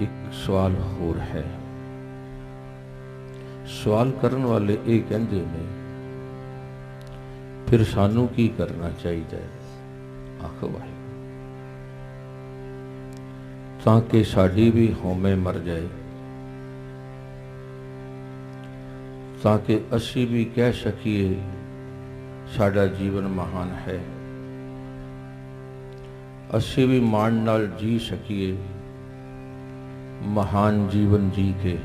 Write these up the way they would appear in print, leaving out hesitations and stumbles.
एक सवाल होर है। सवाल करन वाले ये कहते ने फिर सानू की करना चाहिए। आखो भाई ताकि साड़ी भी होमे मर जाए, ताकि असी भी कह सकीए साडा जीवन महान है, असी भी मान नाल जी सकीए महान जीवन जी के,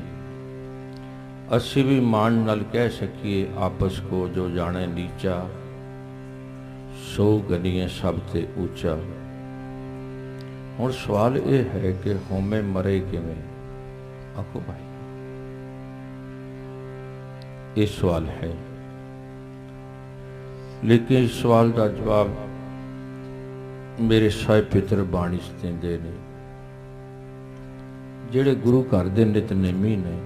असी भी मान नाल कह सकीए आपस को जो जाने नीचा सो गनिए सब ते ऊंचा। हुण सवाल ये है कि होमे मरे किवें? आखो भाई ये सवाल है, लेकिन इस सवाल का जवाब मेरे साहिब पितर बाणी देंदे ने जिहड़े गुरु घर दे नितनेमी ने,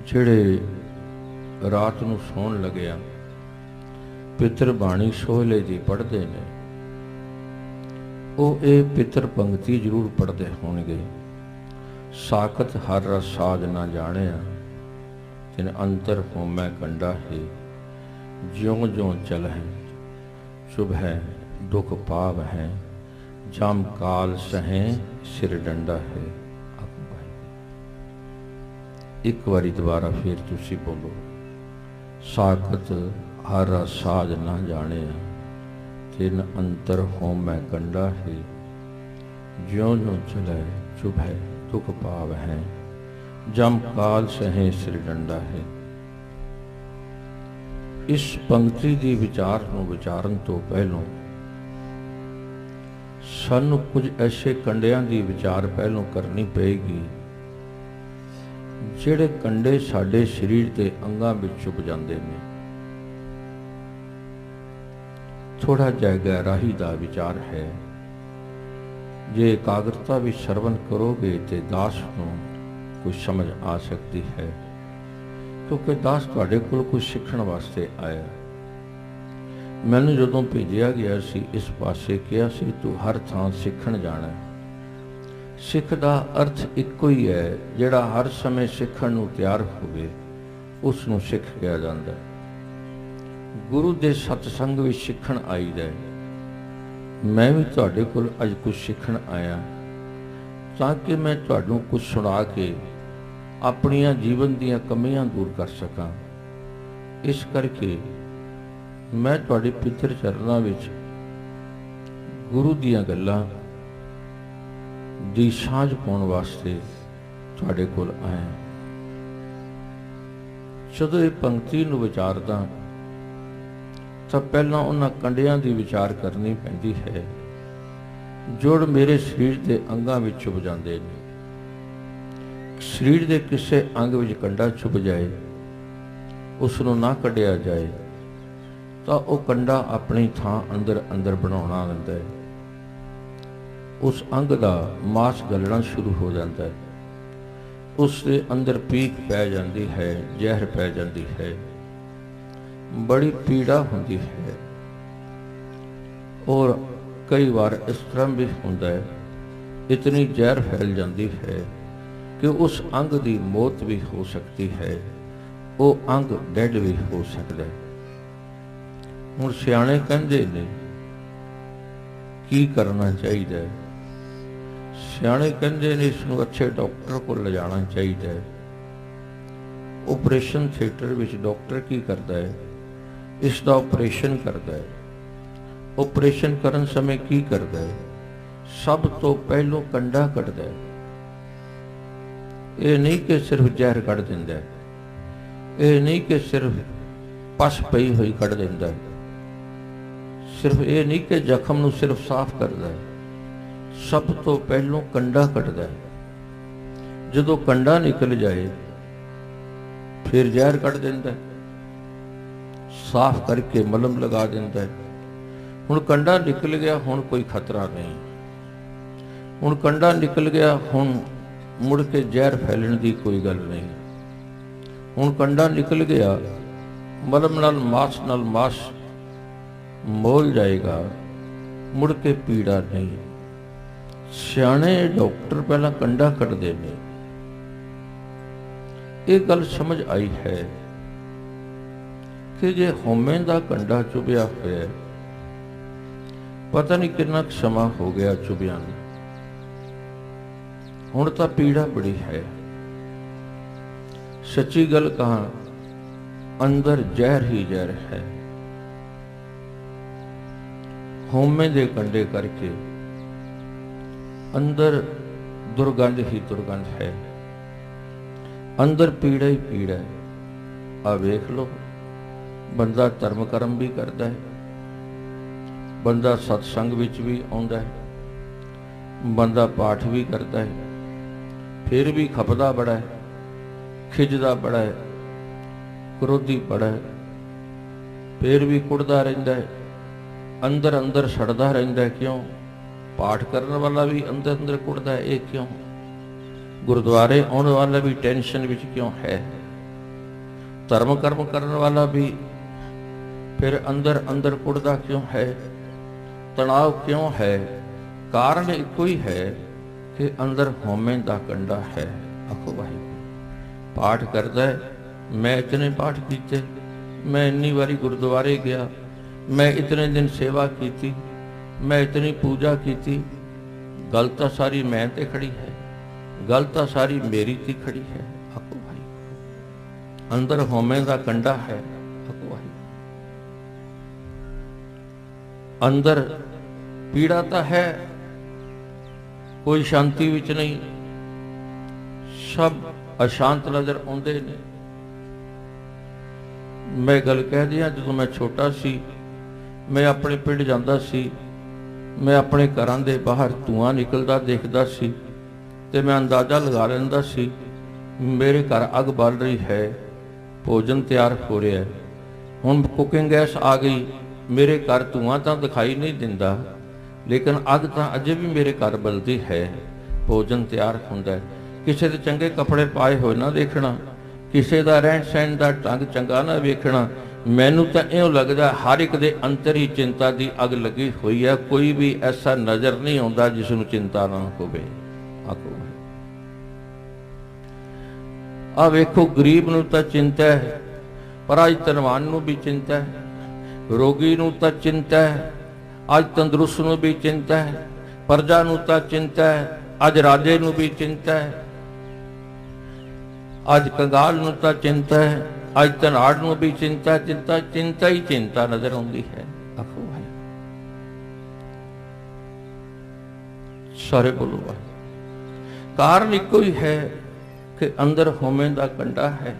जिहड़े रात नूं सौण लग्या पितर बाणी सोहले दी पढ़दे ने, ਉਹ ਇਹ ਪਿਤਰ ਪੰਕਤੀ ਜ਼ਰੂਰ ਪੜ੍ਹਦੇ ਹੋਣਗੇ। ਸਾਖਤ ਹਰ ਰਸ ਸਾਧ ਨਾ ਜਾਣਿਆ, ਤਿਨ ਅੰਤਰ ਹੋਮੈ ਕੰਡਾ ਹੈ, ਜਿਉਂ ਜਿਉਂ ਚਲਹਿ ਸ਼ੁਭ ਹੈ ਦੁਖ ਪਾਵ ਹੈ, ਜਮ ਕਾਲ ਸਹੈ ਸਿਰ ਡੰਡਾ ਹੈ। ਇੱਕ ਵਾਰੀ ਦੁਬਾਰਾ ਫਿਰ ਤੁਸੀਂ ਬੋਲੋ, ਸਾਖਤ ਹਰ ਰਸ ਸਾਧ ਨਾ ਜਾਣਿਆ, तिन अंतर होमै कंडा है, ज्यों ज्यों चलै शुभ है दुख पाव है, जम काल सहे सिर डंडा है। इस पंक्ति की विचार नूं विचारन तो पहलों सानू कुछ ऐसे कंडियां की विचार पहलों करनी पेगी जिहड़े कंडे साडे शरीर के अंगां विच छुप जांदे ने। थोड़ा जिहा गहराई का विचार है, जे एकाग्रता भी श्रवण करोगे तो दास को कुछ समझ आ सकती है, क्योंकि दास तुहाडे कोल कुछ सीखण वास्ते आया। मैनूं जदों भेजिया गया सी इस पासे किहा सी तू हर थां सीखण जाना। सिख दा अर्थ इक्को ही है, जिहड़ा हर समय सीखण नूं तैयार होवे उस नूं सिख कहा जांदा है। गुरु दे सतसंग विच सीखण आईदा। मैं भी तुहाडे कोल अज कुछ सीखण आया ताकि मैं तुहानूं कुछ सुणा के अपनियां जीवन दीयां कमियां दूर कर सकां। इस करके मैं तुहाडे पितर चरनां विच गुरु दीयां गल्लां दी साझ पाउण वास्ते तुहाडे कोल आया। जदों इह पंक्ति नूं विचारदा ਤਾਂ ਪਹਿਲਾਂ ਉਹਨਾਂ ਕੰਡਿਆਂ ਦੀ ਵਿਚਾਰ ਕਰਨੀ ਪੈਂਦੀ ਹੈ ਜੋੜ ਮੇਰੇ ਸਰੀਰ ਦੇ ਅੰਗਾਂ ਵਿੱਚ ਛੁਪ ਜਾਂਦੇ ਨੇ। ਸਰੀਰ ਦੇ ਕਿਸੇ ਅੰਗ ਵਿੱਚ ਕੰਡਾ ਛੁਪ ਜਾਏ, ਉਸ ਨੂੰ ਨਾ ਕੱਢਿਆ ਜਾਏ ਤਾਂ ਉਹ ਕੰਡਾ ਆਪਣੀ ਥਾਂ ਅੰਦਰ ਅੰਦਰ ਬਣਾਉਣਾ ਲੈਂਦਾ ਹੈ। ਉਸ ਅੰਗ ਦਾ ਮਾਸ ਗਲਣਾ ਸ਼ੁਰੂ ਹੋ ਜਾਂਦਾ ਹੈ, ਉਸ ਦੇ ਅੰਦਰ ਪੀਕ ਪੈ ਜਾਂਦੀ ਹੈ, ਜ਼ਹਿਰ ਪੈ ਜਾਂਦੀ ਹੈ, बड़ी पीड़ा होती है। और कई बार इस तरह भी होता है, इतनी जहर फैल जाती है कि उस अंग की मौत भी हो सकती है, वो अंग डेड भी हो सकता है। हुण सियाणे कहंदे ने की करना चाहिए। सियाणे कहंदे ने इसनूं अच्छे डॉक्टर को ले जाना चाहिए। ऑपरेशन थिएटर विच डॉक्टर की करता है, इसका ऑपरेशन करता है। ऑपरेशन करन समय की करता है, सब तो पहलों कंडा कटदा है। ये नहीं कि सिर्फ जहर कढ़ दिंदा है, ये नहीं कि सिर्फ पस पई हुई कढ़ दिंदा है, सिर्फ ये नहीं कि जख्म नूं सिर्फ साफ करदा है, सब तो पहलों कंडा कटदा है। जदों कंडा निकल जाए फिर जहर कढ़ दिंदा है, साफ करके मलम लगा दिंदा है। हुण कंडा निकल गया, हुण कोई खतरा नहीं। हुण कंडा निकल गया, हुण मुड़ के जहर फैलण की कोई गल नहीं। हुण कंडा निकल गया, मलम नाल मास मोल जाएगा, मुड़ के पीड़ा नहीं। ਸਿਆਣੇ ਡਾਕਟਰ ਪਹਿਲਾਂ ਕੰਡਾ ਕੱਢਦੇ ਨੇ। ਇਹ ਗੱਲ ਸਮਝ ਆਈ ਹੈ ਕਿ ਜੇ ਹਉਮੈ ਦਾ ਕੰਡਾ ਚੁਭਿਆ ਹੋਇਆ, ਪਤਾ ਨਹੀਂ ਕਿੰਨਾ ਕੁ ਸਮਾਂ ਹੋ ਗਿਆ ਚੁਭਿਆ ਨੂੰ, ਹੁਣ ਤਾਂ ਪੀੜਾ ਬੜੀ ਹੈ। ਸੱਚੀ ਗੱਲ ਕਹਾਂ, ਅੰਦਰ ਜ਼ਹਿਰ ਹੀ ਜ਼ਹਿਰ ਹੈ। ਹਉਮੈ ਦੇ ਕੰਡੇ ਕਰਕੇ ਅੰਦਰ ਦੁਰਗੰਧ ਹੀ ਦੁਰਗੰਧ ਹੈ, ਅੰਦਰ ਪੀੜਾ ਹੀ ਪੀੜਾ ਹੈ। ਆ ਵੇਖ ਲੋ, ਬੰਦਾ ਧਰਮ ਕਰਮ ਵੀ ਕਰਦਾ ਹੈ, ਬੰਦਾ ਸਤਸੰਗ ਵਿੱਚ ਵੀ ਆਉਂਦਾ ਹੈ, ਬੰਦਾ ਪਾਠ ਵੀ ਕਰਦਾ ਹੈ, ਫਿਰ ਵੀ ਖਪਦਾ ਬੜਾ ਹੈ, ਖਿਜਦਾ ਬੜਾ ਹੈ, ਕ੍ਰੋਧੀ ਬੜਾ ਹੈ, ਫਿਰ ਵੀ ਕੁੜਦਾ ਰਹਿੰਦਾ ਹੈ, ਅੰਦਰ ਅੰਦਰ ਸੜਦਾ ਰਹਿੰਦਾ ਹੈ। ਕਿਉਂ? ਪਾਠ ਕਰਨ ਵਾਲਾ ਵੀ ਅੰਦਰ ਅੰਦਰ ਕੁੜਦਾ ਹੈ। ਇਹ ਕਿਉਂ? ਗੁਰਦੁਆਰੇ ਆਉਣ ਵਾਲਾ ਵੀ ਟੈਨਸ਼ਨ ਵਿੱਚ ਕਿਉਂ ਹੈ? ਧਰਮ ਕਰਮ ਕਰਨ ਵਾਲਾ ਵੀ ਫਿਰ ਅੰਦਰ ਅੰਦਰ ਕੁੜਦਾ ਕਿਉਂ ਹੈ? ਤਣਾਅ ਕਿਉਂ ਹੈ? ਕਾਰਨ ਇੱਕੋ ਹੀ ਹੈ ਕਿ ਅੰਦਰ ਹਉਮੈ ਦਾ ਕੰਡਾ ਹੈ। ਆਖੋ ਵਾਹਿਗੁਰੂ। ਪਾਠ ਕਰਦਾ ਹੈ, ਮੈਂ ਇਤਨੇ ਪਾਠ ਕੀਤੇ, ਮੈਂ ਇੰਨੀ ਵਾਰੀ ਗੁਰਦੁਆਰੇ ਗਿਆ, मैं इतने दिन सेवा की, मैं इतनी पूजा की, गल तो सारी मैं ते खड़ी है, गल तो सारी मेरी ती खड़ी है। आखो भाई, अंदर हौमे का कंडा है। आखो भाई, अंदर पीड़ा तो है, कोई शांति विच नहीं, सब अशांत नजर आउंदे ने। मैं गल कह दिया, जो मैं छोटा सी, मैं अपने पिंड जांदा सी, मैं अपने घरां दे बाहर धुआं निकलदा देखदा सी ते मैं अंदाज़ा लगा लैंदा सी मेरे घर अग बल रही है, भोजन तैयार हो रहा है। हुण कुकिंग गैस आ गई, मेरे घर धुआं तां दिखाई नहीं दिंदा, लेकिन अग तां अजे भी मेरे घर बलदी है, भोजन तैयार हुंदा है। किसी दे चंगे कपड़े पाए होए ना देखना, किसी दा रहन सहन दा ढंग चंगा ना वेखना। मैनू तो इउं लगदा हर एक दे अंतर ही चिंता की अग लगी हुई है, कोई भी ऐसा नज़र नहीं आता जिसनूं चिंता ना होवे। आखो आ वेखो, गरीब नूं तां चिंता है, पर अज धनवान नूं भी चिंता है, रोगी नूं तां चिंता है, अज तंदुरुस्त नूं भी चिंता है, प्रजा नूं तां चिंता है, अज राजे नूं भी चिंता है, अज कंगाल नूं तां चिंता है, अज धनाड़ नूं भी चिंता। चिंता चिंता ही चिंता नजर आउंदी है। आखो भाई, सारे बोलो भाई। कारण इको ही है कि अंदर हौमे दा कंडा है।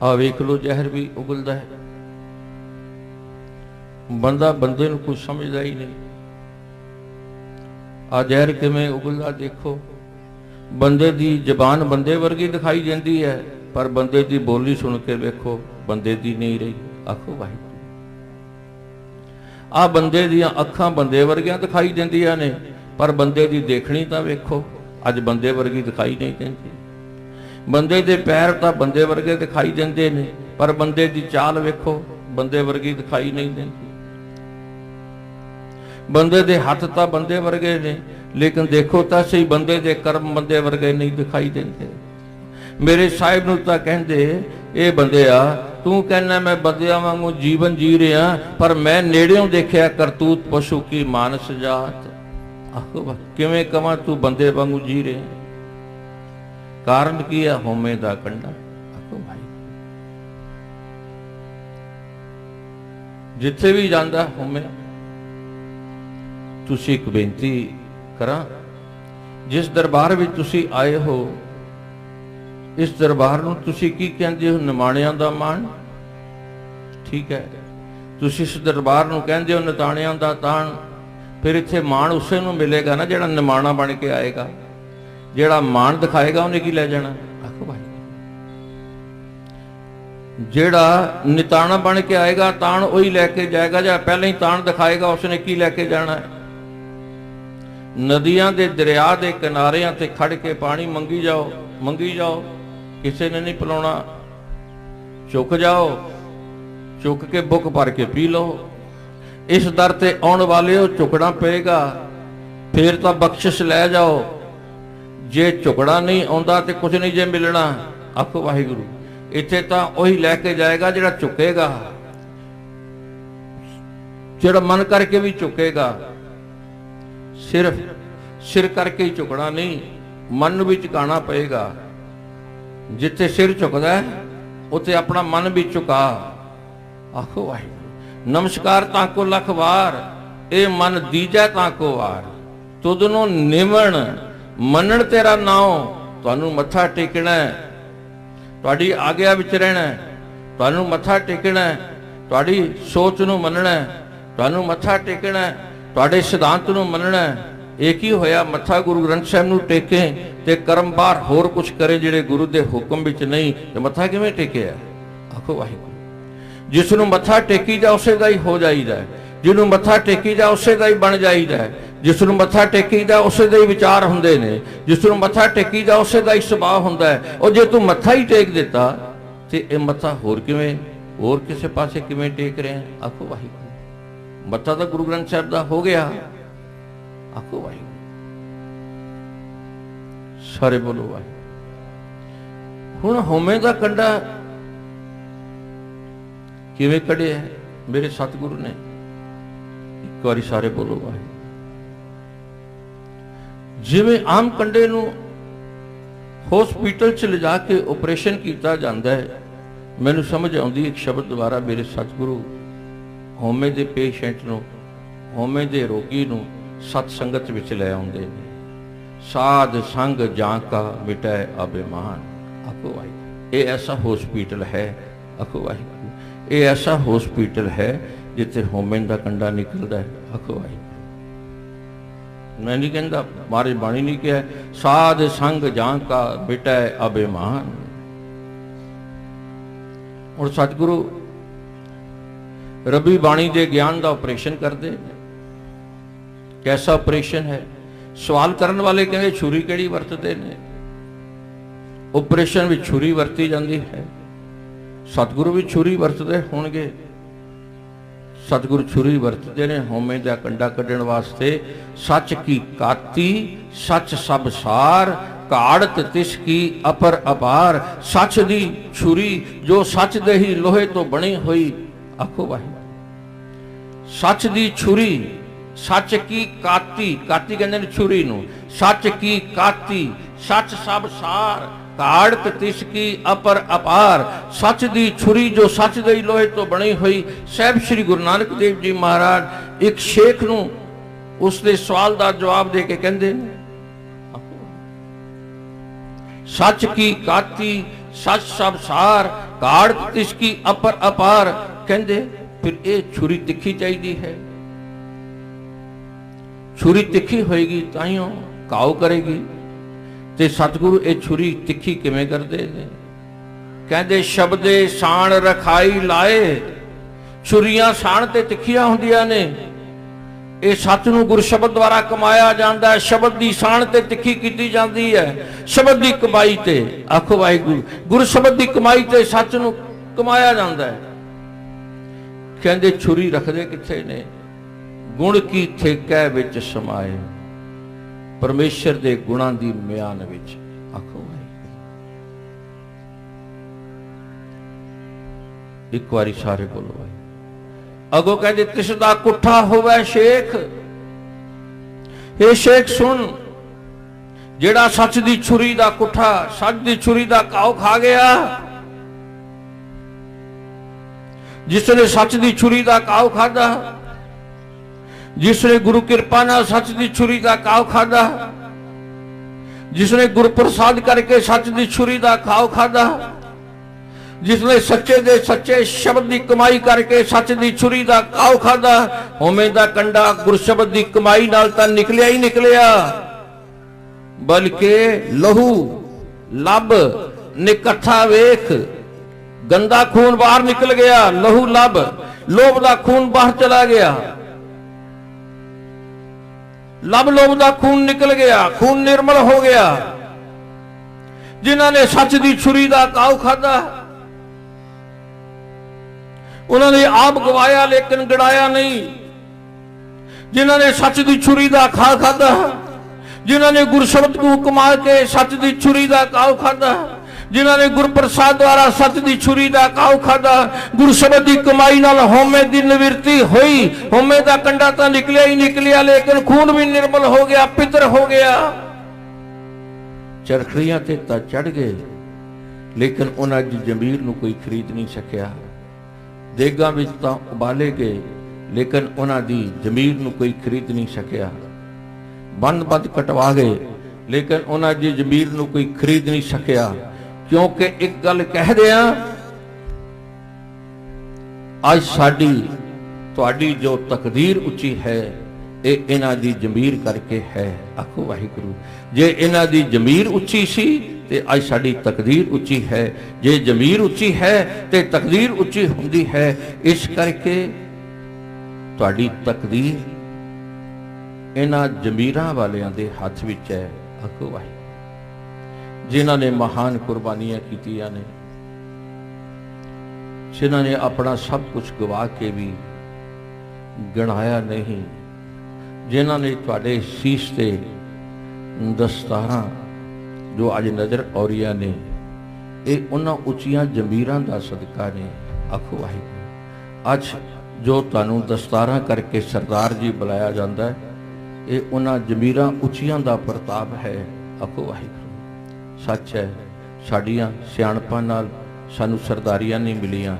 आ वेख लो, जहर भी उगलदा है, बंदा बंदे नूं कुछ समझदा ही नहीं। आ जहर किवें उगलदा देखो, बंदे दी जबान बंदे वर्गी दिखाई देती है, पर बंदे दी बोली सुन के वेखो बंदे दी नहीं रही। आखो भाई, आ बंदे दियां अखां बंदे वर्गियां दिखाई देंदियां ने, पर बंदे दी देखनी तां वेखो अज बंदे वर्गी दिखाई नहीं देंदी। बंदे दे पैर तां बंदे वर्गे दिखाई देंदे ने, पर बंदे दी चाल वेखो बंदे वर्गी दिखाई नहीं देंदी। बंदे दे हथ तां बंदे वर्गे ने, लेकिन देखो तो सही बंदे दे कर्म बंदे वर्गे नहीं दिखाई देंदे। मेरे साहिब नूं तां कहंदे, ए बंदिया तू कहना मैं बंदिया वांगू जीवन जी रहा, पर मैं नेड़ियों देखिया करतूत पशु की मानस जात। आखो किवें कवां तू बंदे वांगू जी रहे? कारण की है? हौमे दा कंडा। आखो भाई, जिथे भी जांदा हौमे। तुसी एक बेनती करा, जिस दरबार में तुसी आए हो, इस दरबार नूं तुसी की कहंदे हो? निमाणियां दा मान। ठीक है, तुसी इस दरबार नूं कहंदे हो निताणियां दा ताण, फिर इत्थे मान उसे नूं मिलेगा ना जिहड़ा निमाणा बन के आएगा। जिहड़ा मान दिखाएगा उन्हें की लै जाना? आखो भाई, जिहड़ा निताणा बन के आएगा ताण वही लैके जाएगा, जिहड़ा पहले ही ताण दिखाएगा उसने की लैके जाना है? नदियां दे दरिया दे किनारियां ते खड़ के पानी मंगी जाओ, मंगी जाओ, किसी ने नहीं पिलाउणा। चुक जाओ, चुक के बुक भर के पी लो। इस दर ते आने वाले हो झुकना पेगा, फिर तो बख्शिश लै जाओ। जे झुकना नहीं आता तो कुछ नहीं जे मिलना। आखो वाहिगुरू। इत्थे तो वही लैके जाएगा जिहड़ा झुकेगा, जिहड़ा मन करके भी झुकेगा। सिर्फ सिर करके ही झुकना नहीं, मन भी झुकाना पेगा। जिथे सिर झुकदा है उत्थे अपना मन भी झुका। आखो वाहिगुरू। नमस्कार ताको लख वार, ए मन दीजै ताको वार। तुदनो निमण मनण तेरा नाम, तुहानू मत्था टेकना है, तुहाडी आग्या विच रहना है, तुहानू मत्था टेकना है, तुहाडी सोच नू मनना है, तुहानू मत्था टेकना है, तुहाडे सिद्धांत नू मनना है। एक ही होया मत्था गुरु ग्रंथ साहिब नू टेके ते कर्म बाहर होर कुछ करे जिहड़े गुरु दे हुक्म विच नहीं, ते मत्था किवें टेकिया। आखो वाहिगुरू। जिसनू मत्था टेकी जा उसे दा ही हो जाईदा है, जिन्हों मत्था टेकी जा उसे दा ही बन जाईदा है, जिसनू मत्था टेकी जा उसे दे ही विचार हुंदे ने, जिसनू मत्था टेकी जा उसे दा ही सुभाव हुंदा है। और जे तू मत्था ही टेक दिता ते ए मत्था होर किवें, होर किसे पासे किवें टेक रहे हैं। आखो वाहिगुरू। मत्था तो गुरु ग्रंथ साहिब दा हो गया। आखो वाहिगुरू। सारे बोलो वाहिगुरू। हुण होमे दा कंडा किवें कढ़िया मेरे सतगुरु ने, एक बारी सारे बोलो वाहिगुरू। जिवें आम कंडे नूं हॉस्पिटल च लिजा के ऑपरेशन किया जाता है, मैनूं समझ आउंदी एक शब्द द्वारा मेरे सतगुरु होमे दे पेशेंट नूं, होमे दे रोगी नूं सत संगत विच लै आउंदे ने। साध संग जां का मिटाए अभिमान। आखो वाहिगुरू। ये ऐसा हॉस्पिटल है। आखो वाहिगुरू। ये ऐसा हॉस्पिटल है जिथे होमे दा कंडा निकलदा है। आखो वाहिगुरू। मैं नहीं कहता, मारे बाणी नहीं कहा साध संग जां का मिटाए अभिमान। और सतगुरु रबी बाणी दे ज्ञान का ऑपरेशन करते। कैसा ऑपरेशन है? सवाल करने वाले कहते छुरी केड़ी वरतते ने? ऑपरेशन में छुरी वरती जाती है। सतगुरु भी छुरी वरतते होणगे। सतगुरु छुरी वरतते ने होमे दा कंडा कढ़ण वास्ते। सच की काती सच सब सार, काड़त तिसकी अपर अपार। सच दी छुरी जो सच दे ही लोहे तो बनी हुई। आखो वाहिगुरू। सच दी छुरी, सच की काती, काती कहते हैं छुरी नूं। सच की काती सच सब सार, काड़त तिसकी अपर अपार। सच दी छुरी जो सच दे लोहे तो बनी हुई। साहब श्री गुरु नानक देव जी महाराज एक शेख नूं उसके सवाल का जवाब दे के कहते हैं सच की काती सच सब सार, काड़त तिसकी अपर अपार। कहते फिर ये छुरी तिखी चाहिए है। छुरी तिखी होएगी ताइयों काऊ करेगी। ते सतगुरु ये छुरी तिखी किवें करदे ने? कहते शब्दे साण रखाई लाए। छुरियां साण ते तिखियां हुंदियां ने। ये सच नूं गुर शब्द द्वारा कमाया जाता है। शब्द की साण ते तिखी की जाती है। शब्द की कमाई ते। आखो वाहिगुरू। गुर शब्द की कमाई ते सच नूं कमाया जाता है। कहते छुरी रखदे किथे ने? गुण की ठेकै विच समाए, परमेश्वर दे गुणां दी म्यान विच। आखो एक बारी सारे बोलो भाई। अगो कहते तिस दा कुठा होवे शेख। हे शेख सुन, जेड़ा सच दी छुरी दा कुठा, सच दी छुरी दा काव खा गया, जिसने सच दी छुरी दा काव खादा, जिसने गुरु कृपा नाल सच दी छुरी दा काव खादा, जिसने गुरु प्रसाद करके सच दी छुरी दा काव खादा, जिसने सच्चे दे सच्चे शब्द की कमाई करके सच दी छुरी दा काव खादा। होमे दा कंडा गुरु शब्द की कमाई नाल तां निकलिया ही निकलिया, बल्कि लहू लब निकट्ठा वेख। गंदा खून बाहर निकल गया, लहू लब, लोभ दा खून बाहर चला गया। लब लोभ दा खून निकल गया, खून निर्मल हो गया। जिन्होंने सच दी छुरी दा काव खादा उन्होंने आप गवाया लेकिन गड़ाया नहीं। जिन्हां ने सच की छुरी का खा खादा, जिन्हां ने गुरशब्द को कमा के सच की छुरी का काव खादा, जिन्हां ने गुरप्रसाद द्वारा सच की छुरी का काव खादा, गुरशब्द की कमाई नाल होमे की निवृत्ति हुई। होमे का कंडा तो निकलिया ही निकलिया, लेकिन खून भी निर्मल हो गया, पितर हो गया। चरखड़ियां ते तां चढ़ गए, लेकिन उन्हां दी जमीर नूं कोई खरीद नहीं सकिया। देगां विच तां उबाले गए, लेकिन उन्हां दी जमीर नूं कोई खरीद नहीं सकिया। बंद बंद कटवा गए, लेकिन उन्हां दी जमीर नूं कोई खरीद नहीं सकिया। क्योंकि एक गल कह दिया, अज साडी तुहाडी जो तकदीर उच्ची है, ये इन्हां दी जमीर करके है। आखो वाहिगुरू, जे इन्हां दी जमीर उच्ची सी ते अज साडी तकदीर उच्ची है। जे जमीर उच्ची है ते तकदीर उच्ची हुंदी है। इस करके तुहाडी तकदीर इन्हां जमीरां वालियां दे हत्थ विच है। आखो वाहिगुरू, जिन्हां ने महान कुर्बानियां कीतियां ने, जिन्हां ने अपना सब कुछ गवा के भी गिनाया नहीं, जिन्हां ने तुहाडे शीश ते दस्तारां जो अज नज़र औरिया ने, ये उन्हां उच्चियां जमीरां दा सदका ने। आखो वाहिगुरू, अज जो तुहानूं दस्तारां करके सरदार जी बुलाया जाता है, ये उन्हां जमीरां उच्चियां दा प्रताप है। आखो वाहिगुरू, सच है, साडियां सियाणपां नाल सानू सरदारियां नहीं मिलियां,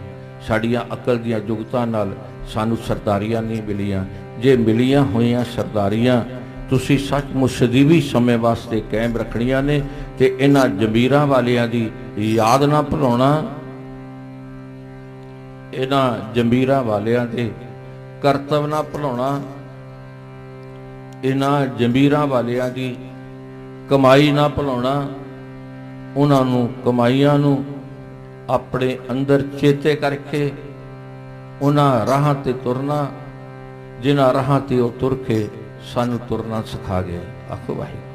साडियां अकल दियां जुगतां नाल सानू सरदारियां नहीं मिलियां। जे मिलियां होइयां सरदारियां तुसी सचमुच सदीवी समय वास्ते कायम रखनियां ने, ते इन्हां जमीरां वालियां दी याद ना भुलाउणा, इन्हां जमीरां वालियां दे करतव ना भुलाउणा, इन्हां जमीरां वालियां दी कमाई ना भुलाउणा। उन्हां नूं कमाईआं नूं अपने अंदर चेते करके उन्हां राहां ते तुरना, जिन्हां राहां ते ओ तुर के सानू तुरना सिखा गए। आखो वाहिगुरू।